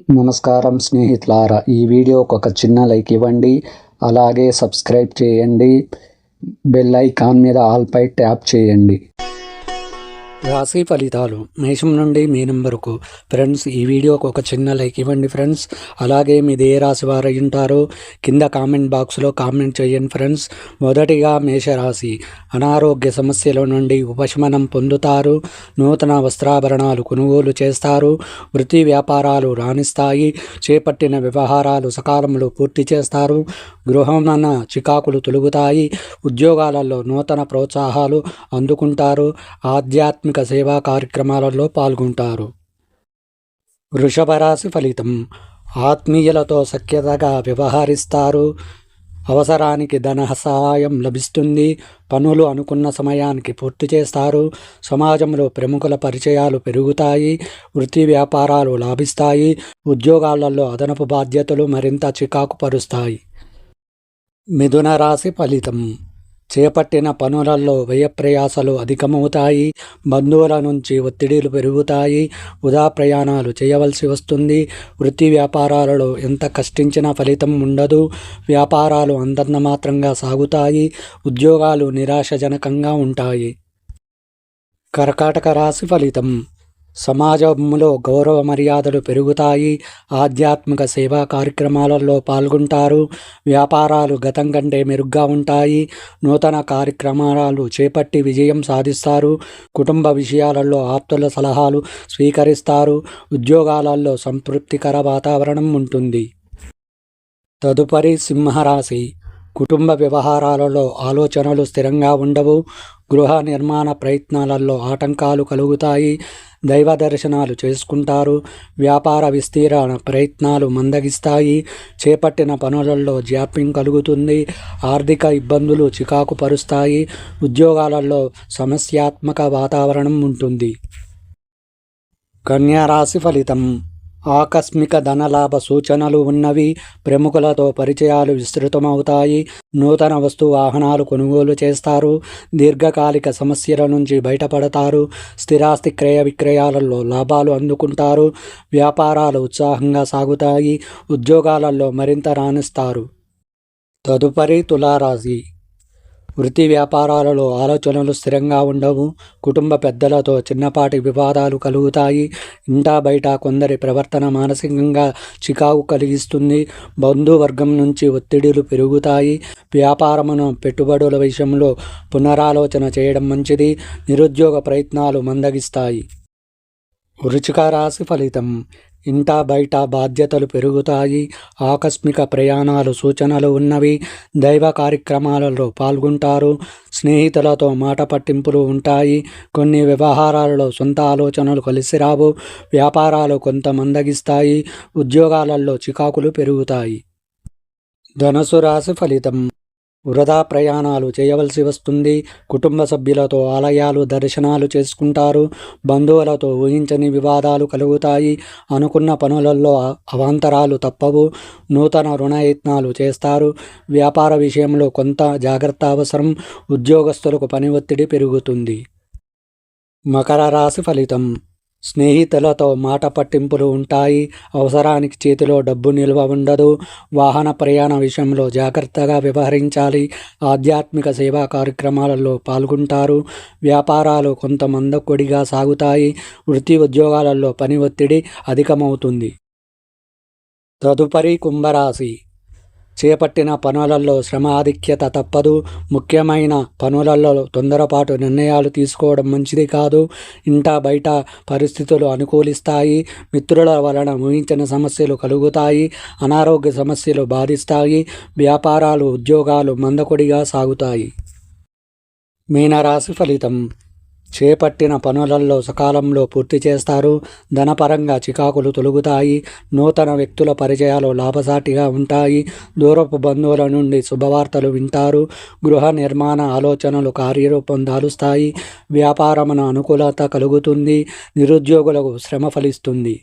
నమస్కారం స్నేహితులారా, ఈ వీడియోకి ఒక చిన్న లైక్ ఇవ్వండి. అలాగే సబ్స్క్రైబ్ చేయండి. బెల్ ఐకాన్ మీద ఆల్ పై ట్యాప్ చేయండి. రాశి ఫలితాలు మేషం నుండి మీనం వరకు. ఫ్రెండ్స్, ఈ వీడియోకి ఒక చిన్న లైక్ ఇవ్వండి ఫ్రెండ్స్. అలాగే మీది ఏ రాశి వారు ఉంటారో కింద కామెంట్ బాక్స్లో కామెంట్ చేయండి ఫ్రెండ్స్. మొదటిగా మేషరాశి. అనారోగ్య సమస్యల నుండి ఉపశమనం పొందుతారు. నూతన వస్త్రాభరణాలు కొనుగోలు చేస్తారు. వృత్తి వ్యాపారాలు రాణిస్తాయి. చేపట్టిన వ్యవహారాలు సకాలంలో పూర్తి చేస్తారు. గృహమన చికాకులు తొలుగుతాయి. ఉద్యోగాలలో నూతన ప్రోత్సాహాలు అందుకుంటారు. ఆధ్యాత్మిక సేవా కార్యక్రమాలలో పాల్గొంటారు. వృషభ రాశి ఫలితం. ఆత్మీయులతో సఖ్యతగా వ్యవహరిస్తారు. అవసరానికి ధన సహాయం లభిస్తుంది. పనులు అనుకున్న సమయానికి పూర్తి చేస్తారు. సమాజంలో ప్రముఖుల పరిచయాలు పెరుగుతాయి. వృత్తి వ్యాపారాలు లాభిస్తాయి. ఉద్యోగాలలో అదనపు బాధ్యతలు మరింత చికాకు పరుస్తాయి. మిథున రాశి ఫలితం. చేపట్టిన పనులలో వ్యయప్రయాసలు అధికమవుతాయి. బంధువుల నుంచి ఒత్తిడిలు పెరుగుతాయి. వృధా ప్రయాణాలు చేయవలసి వస్తుంది. వృత్తి వ్యాపారాలలో ఎంత కష్టించినా ఫలితం ఉండదు. వ్యాపారాలు అంతంత మాత్రంగా సాగుతాయి. ఉద్యోగాలు నిరాశజనకంగా ఉంటాయి. కర్కాటక రాశి ఫలితం. సమాజంలో గౌరవ మర్యాదలు పెరుగుతాయి. ఆధ్యాత్మిక సేవా కార్యక్రమాలలో పాల్గొంటారు. వ్యాపారాలు గతం కంటే మెరుగ్గా ఉంటాయి. నూతన కార్యక్రమాలు చేపట్టి విజయం సాధిస్తారు. కుటుంబ విషయాలలో ఆప్తుల సలహాలు స్వీకరిస్తారు. ఉద్యోగాలలో సంతృప్తికర వాతావరణం ఉంటుంది. తదుపరి సింహరాశి. కుటుంబ వ్యవహారాలలో ఆలోచనలు స్థిరంగా ఉండవు. గృహ నిర్మాణ ప్రయత్నాలలో ఆటంకాలు కలుగుతాయి. దైవ దర్శనాలు చేసుకుంటారు. వ్యాపార విస్తీరణ ప్రయత్నాలు మందగిస్తాయి. చేపట్టిన పనులలో జాప్యం కలుగుతుంది. ఆర్థిక ఇబ్బందులు చికాకు పరుస్తాయి. ఉద్యోగాలలో సమస్యాత్మక వాతావరణం ఉంటుంది. కన్యా రాశి ఫలితం. ఆకస్మిక ధనలాభ సూచనలు ఉన్నవి. ప్రముఖులతో పరిచయాలు విస్తృతమవుతాయి. నూతన వస్తు వాహనాలు కొనుగోలు చేస్తారు. దీర్ఘకాలిక సమస్యల నుంచి బయటపడతారు. స్థిరాస్తి క్రయ విక్రయాలలో లాభాలు అందుకుంటారు. వ్యాపారాలు ఉత్సాహంగా సాగుతాయి. ఉద్యోగాలలో మరింత రాణిస్తారు. తదుపరి తులారాశి. వృత్తి వ్యాపారాలలో ఆలోచనలు స్థిరంగా ఉండవు. కుటుంబ పెద్దలతో చిన్నపాటి వివాదాలు కలుగుతాయి. ఇంటా బయట కొందరి ప్రవర్తన మానసికంగా చికాకు కలిగిస్తుంది. బంధువర్గం నుంచి ఒత్తిడిలు పెరుగుతాయి. వ్యాపారమును పెట్టుబడుల విషయంలో పునరాలోచన చేయడం మంచిది. నిరుద్యోగ ప్రయత్నాలు మందగిస్తాయి. వృశ్చిక రాశి ఫలితం. ఇంటా బయట బాధ్యతలు పెరుగుతాయి. ఆకస్మిక ప్రయాణాలు సూచనలు ఉన్నవి. దైవ కార్యక్రమాలలో పాల్గొంటారు. స్నేహితులతో మాట పట్టింపులు ఉంటాయి. కొన్ని వ్యవహారాలలో సొంత ఆలోచనలు కలిసిరావు. వ్యాపారాలు కొంత మందగిస్తాయి. ఉద్యోగాలలో చికాకులు పెరుగుతాయి. ధనుసు రాశి ఫలితం. వృధా ప్రయాణాలు చేయవలసి వస్తుంది. కుటుంబ సభ్యులతో ఆలయాలు దర్శనాలు చేసుకుంటారు. బంధువులతో ఊహించని వివాదాలు కలుగుతాయి. అనుకున్న పనులలో అవాంతరాలు తప్పవు. నూతన రుణయత్నాలు చేస్తారు. వ్యాపార విషయంలో కొంత జాగ్రత్త అవసరం. ఉద్యోగస్తులకు పని ఒత్తిడి పెరుగుతుంది. మకర రాశి ఫలితం. స్నేహితులతో మాట పట్టింపులు ఉంటాయి. అవసరానికి చేతిలో డబ్బు నిల్వ ఉండదు. వాహన ప్రయాణ విషయంలో జాగ్రత్తగా వ్యవహరించాలి. ఆధ్యాత్మిక సేవా కార్యక్రమాలలో పాల్గొంటారు. వ్యాపారాలు కొంత మందకొడిగా సాగుతాయి. వృత్తి ఉద్యోగాలలో పని ఒత్తిడి అధికమవుతుంది. తదుపరి కుంభరాశి. చేపట్టిన పనులలో శ్రమ ఆధిక్యత తప్పదు. ముఖ్యమైన పనులలో తొందరపాటు నిర్ణయాలు తీసుకోవడం మంచిది కాదు. ఇంటా బయట పరిస్థితులు అనుకూలిస్తాయి. మిత్రుల వలన ఊహించిన సమస్యలు కలుగుతాయి. అనారోగ్య సమస్యలు బాధిస్తాయి. వ్యాపారాలు ఉద్యోగాలు మందకొడిగా సాగుతాయి. మీనరాశి ఫలితం. చేపట్టిన పనులలో సకాలంలో పూర్తి చేస్తారు. ధనపరంగా చికాకులు తొలుగుతాయి. నూతన వ్యక్తుల పరిచయాలు లాభసాటిగా ఉంటాయి. దూరపు బంధువుల నుండి శుభవార్తలు వింటారు. గృహ నిర్మాణ ఆలోచనలు కార్యరూపం దాలుస్తాయి. వ్యాపారమున అనుకూలత కలుగుతుంది. నిరుద్యోగులకు శ్రమ ఫలిస్తుంది.